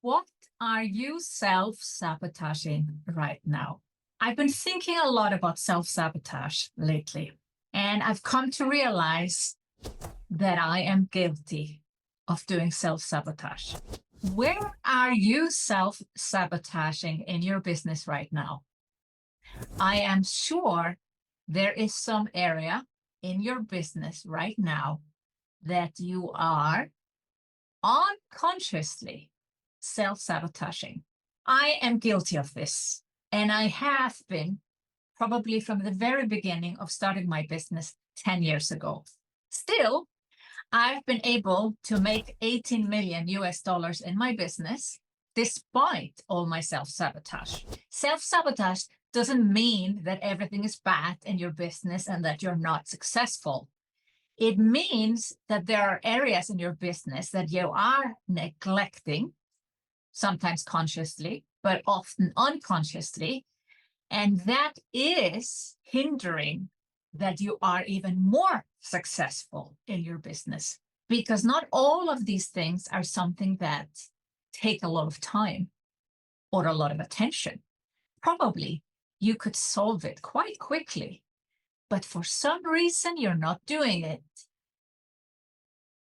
What are you self-sabotaging right now? I've been thinking a lot about self-sabotage lately, and I've come to realize that I am guilty of doing self-sabotage. Where are you self-sabotaging in your business right now? I am sure there is some area in your business right now that you are unconsciously self-sabotaging. I am guilty of this, and I have been probably from the very beginning of starting my business 10 years ago. Still, I've been able to make 18 million US dollars in my business despite all my self-sabotage. Self-sabotage doesn't mean that everything is bad in your business and that you're not successful. It means that there are areas in your business that you are neglecting, sometimes consciously, but often unconsciously, and that is hindering that you are even more successful in your business. Because not all of these things are something that take a lot of time or a lot of attention. Probably you could solve it quite quickly, but for some reason you're not doing it.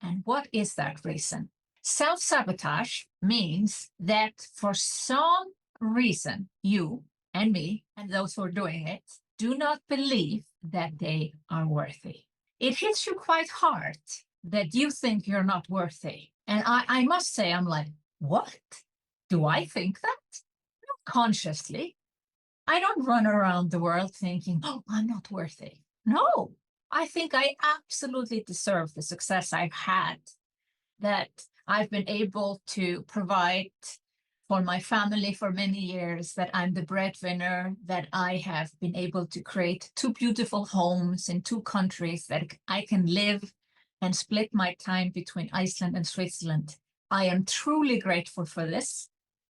And what is that reason? Self-sabotage means that for some reason, you and me and those who are doing it do not believe that they are worthy. It hits you quite hard that you think you're not worthy. And I must say, I'm like, what? Do I think that? Not consciously. I don't run around the world thinking, oh, I'm not worthy. No, I think I absolutely deserve the success I've had, that I've been able to provide for my family for many years, that I'm the breadwinner, that I have been able to create 2 beautiful homes in 2 countries, that I can live and split my time between Iceland and Switzerland. I am truly grateful for this,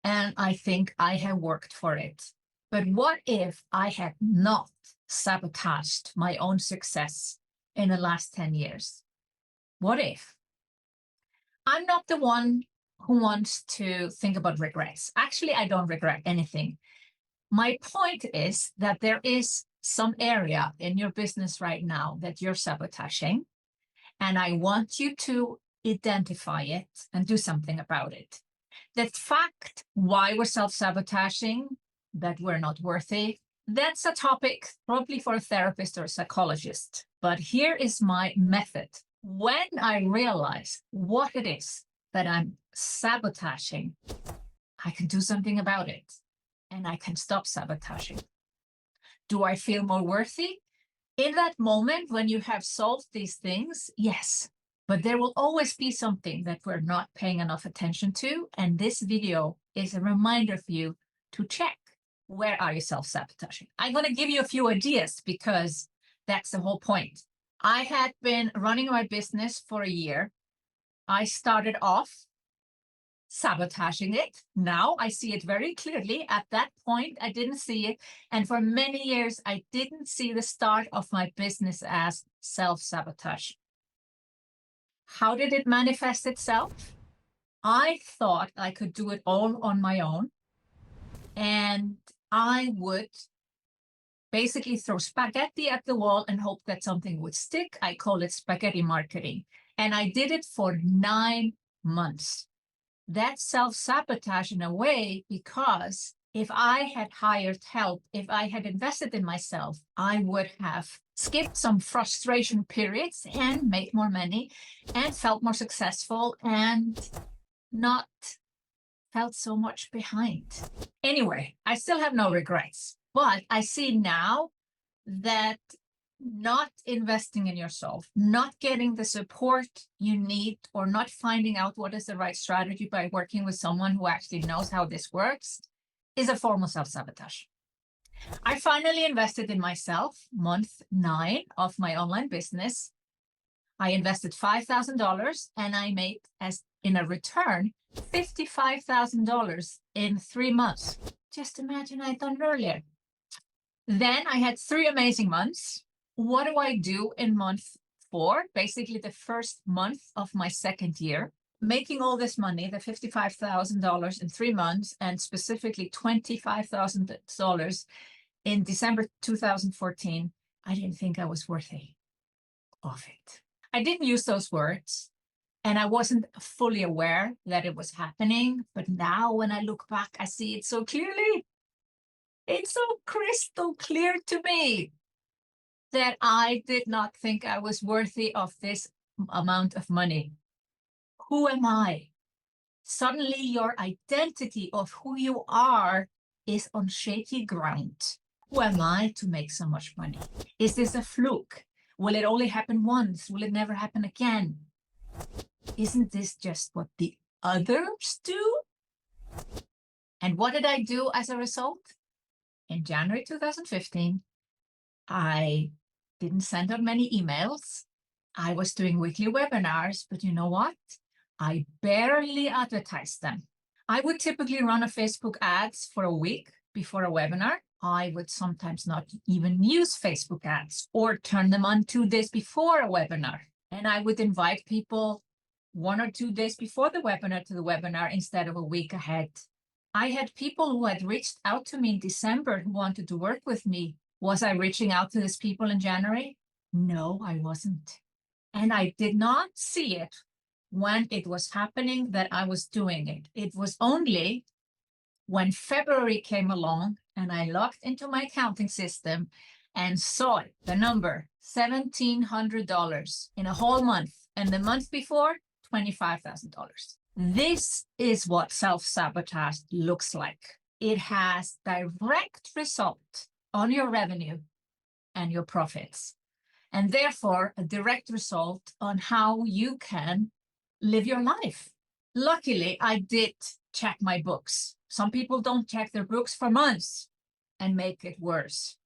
and I think I have worked for it. But what if I had not sabotaged my own success in the last 10 years? What if? I'm not the one who wants to think about regrets. Actually, I don't regret anything. My point is that there is some area in your business right now that you're sabotaging, and I want you to identify it and do something about it. The fact why we're self-sabotaging, that we're not worthy, that's a topic probably for a therapist or a psychologist. But here is my method. When I realize what it is that I'm sabotaging, I can do something about it and I can stop sabotaging. Do I feel more worthy? In that moment when you have solved these things, yes. But there will always be something that we're not paying enough attention to. And this video is a reminder for you to check, where are you self-sabotaging? I'm going to give you a few ideas because that's the whole point. I had been running my business for a year. I started off sabotaging it. Now I see it very clearly. At that point, I didn't see it. And for many years, I didn't see the start of my business as self-sabotage. How did it manifest itself? I thought I could do it all on my own. And I would basically throw spaghetti at the wall and hope that something would stick. I call it spaghetti marketing. And I did it for 9 months. That's self-sabotage in a way, because if I had hired help, if I had invested in myself, I would have skipped some frustration periods and made more money and felt more successful and not felt so much behind. Anyway, I still have no regrets, but I see now that not investing in yourself, not getting the support you need, or not finding out what is the right strategy by working with someone who actually knows how this works is a form of self-sabotage. I finally invested in myself month 9 of my online business. I invested $5,000 and I made, as in a return, $55,000 in 3 months. Just imagine I'd done it earlier. Then I had 3 amazing months. What do I do in month 4? Basically the first month of my second year. making all this money, the $55,000 in 3 months, and specifically $25,000 in December 2014, I didn't think I was worthy of it. I didn't use those words, and I wasn't fully aware that it was happening. But now when I look back, I see it so clearly. It's so crystal clear to me that I did not think I was worthy of this amount of money. Who am I? Suddenly your identity of who you are is on shaky ground. Who am I to make so much money? Is this a fluke? Will it only happen once? Will it never happen again? Isn't this just what the others do? And what did I do as a result? In January 2015, I didn't send out many emails. I was doing weekly webinars, but you know what? I barely advertised them. I would typically run a Facebook ads for a week before a webinar. I would sometimes not even use Facebook ads or turn them on 2 days before a webinar. And I would invite people 1 or 2 days before the webinar to the webinar instead of a week ahead. I had people who had reached out to me in December who wanted to work with me. Was I reaching out to these people in January? No, I wasn't. And I did not see it when it was happening that I was doing it. It was only when February came along and I logged into my accounting system and saw it, the number, $1,700 in a whole month. And the month before, $25,000. This is what self-sabotage looks like. It has direct result on your revenue and your profits, and therefore a direct result on how you can live your life. Luckily, I did check my books. Some people don't check their books for months and make it worse.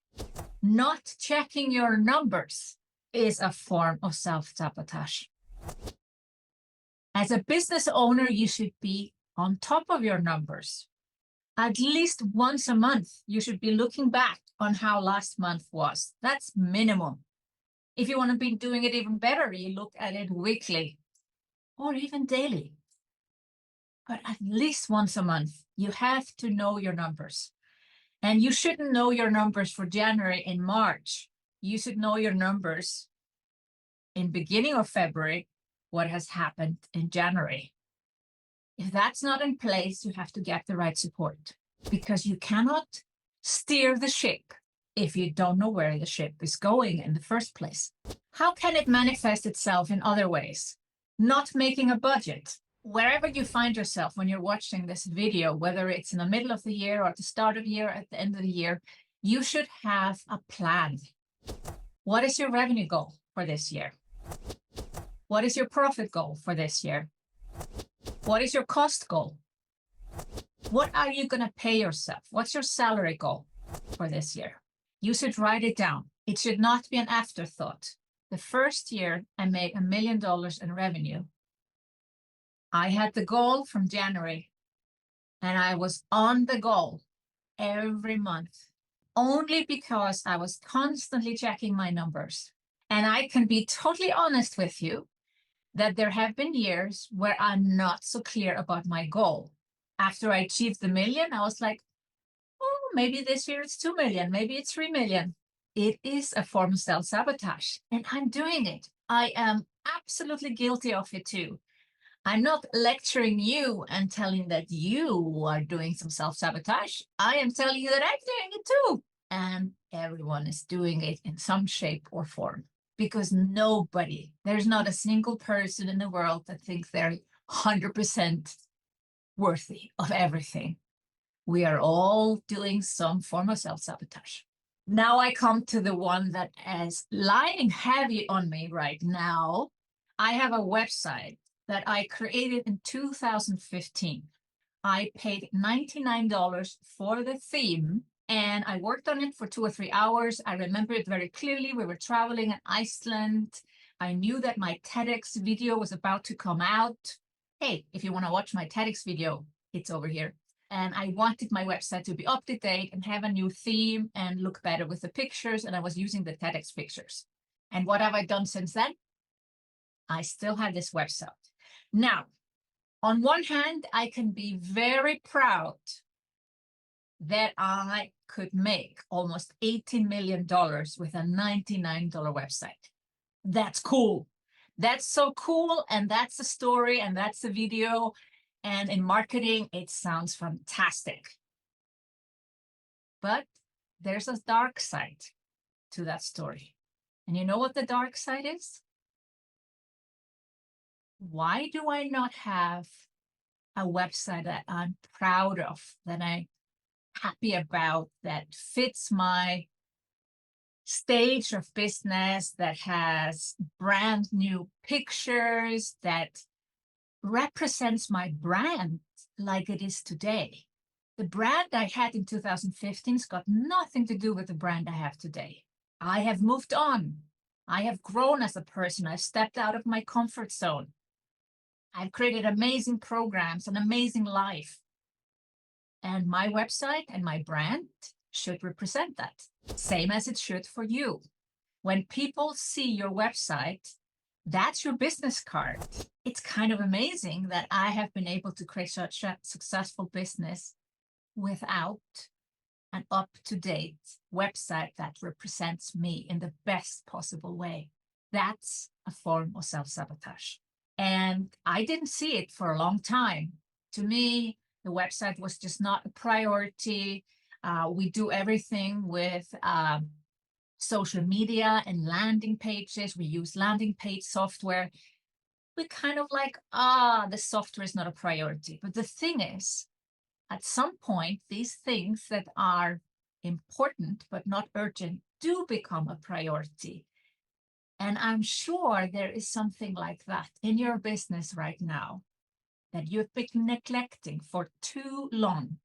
Not checking your numbers is a form of self-sabotage. As a business owner, you should be on top of your numbers. At least once a month, you should be looking back on how last month was. That's minimum. If you want to be doing it even better, you look at it weekly or even daily. But at least once a month, you have to know your numbers. And you shouldn't know your numbers for January and March. You should know your numbers in beginning of February, what has happened in January. If that's not in place, you have to get the right support, because you cannot steer the ship if you don't know where the ship is going in the first place. How can it manifest itself in other ways? Not making a budget. Wherever you find yourself when you're watching this video, whether it's in the middle of the year or at the start of the year, or at the end of the year, you should have a plan. What is your revenue goal for this year? What is your profit goal for this year? What is your cost goal? What are you going to pay yourself? What's your salary goal for this year? You should write it down. It should not be an afterthought. The first year I made $1 million in revenue, I had the goal from January, and I was on the goal every month, only because I was constantly checking my numbers. And I can be totally honest with you that there have been years where I'm not so clear about my goal. After I achieved the million, I was like, oh, maybe this year it's 2 million, maybe it's 3 million. It is a form of self-sabotage, and I'm doing it. I am absolutely guilty of it too. I'm not lecturing you and telling that you are doing some self-sabotage. I am telling you that I'm doing it too. And everyone is doing it in some shape or form, because there's not a single person in the world that thinks they're 100% worthy of everything. We are all doing some form of self-sabotage. Now I come to the one that is lying heavy on me right now. I have a website that I created in 2015. I paid $99 for the theme, and I worked on it for 2 or 3 hours. I remember it very clearly. We were traveling in Iceland. I knew that my TEDx video was about to come out. Hey, if you want to watch my TEDx video, it's over here. And I wanted my website to be up to date and have a new theme and look better with the pictures. And I was using the TEDx pictures. And what have I done since then? I still have this website. Now, On one hand, I can be very proud that I could make almost $18 million with a $99 website. That's cool. That's so cool. And that's the story, and that's the video. And in marketing, it sounds fantastic. But there's a dark side to that story. And you know what the dark side is? Why do I not have a website that I'm proud of, that I'm happy about, that fits my stage of business, that has brand new pictures, that represents my brand like it is today? The brand I had in 2015 has got nothing to do with the brand I have today. I have moved on. I have grown as a person. I've stepped out of my comfort zone. I've created amazing programs, an amazing life. And my website and my brand should represent that, same as it should for you. When people see your website, that's your business card. It's kind of amazing that I have been able to create such a successful business without an up-to-date website that represents me in the best possible way. That's a form of self-sabotage. And I didn't see it for a long time. To me, the website was just not a priority. We do everything with social media and landing pages. We use landing page software. We kind of like, the software is not a priority. But the thing is, at some point, these things that are important but not urgent do become a priority. And I'm sure there is something like that in your business right now that you've been neglecting for too long.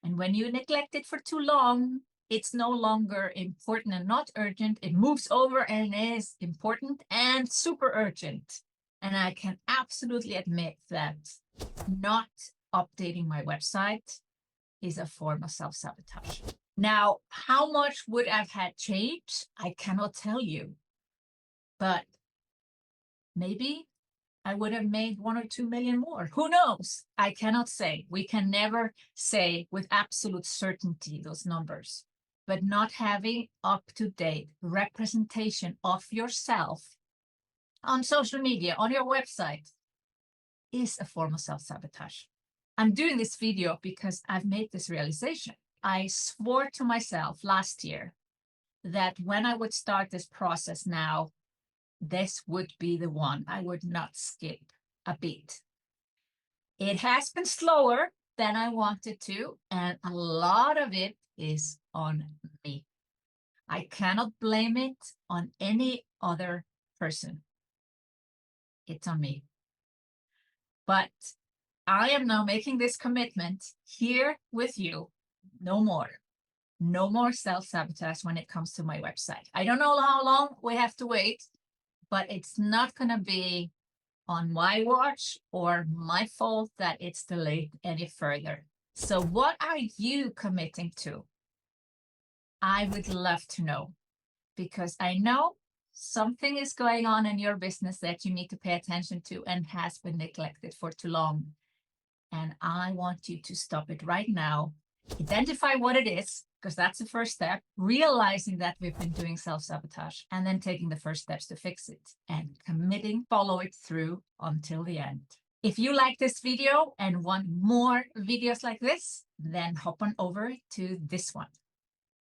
And when you neglect it for too long, it's no longer important and not urgent. It moves over and is important and super urgent. And I can absolutely admit that not updating my website is a form of self-sabotage. Now, how much would I've had changed? I cannot tell you. But maybe I would have made 1 or 2 million more. Who knows? I cannot say. We can never say with absolute certainty those numbers. But not having up-to-date representation of yourself on social media, on your website, is a form of self-sabotage. I'm doing this video because I've made this realization. I swore to myself last year that when I would start this process now, this would be the one. I would not skip a beat. It has been slower than I wanted to, and a lot of it is on me. I cannot blame it on any other person. It's on me. But I am now making this commitment here with you. No more. No more self-sabotage when it comes to my website. I don't know how long we have to wait, but it's not going to be on my watch or my fault that it's delayed any further. So what are you committing to? I would love to know, because I know something is going on in your business that you need to pay attention to and has been neglected for too long. And I want you to stop it right now. Identify what it is, because that's the first step, realizing that we've been doing self-sabotage, and then taking the first steps to fix it and committing, follow it through until the end. If you like this video and want more videos like this, then hop on over to this one.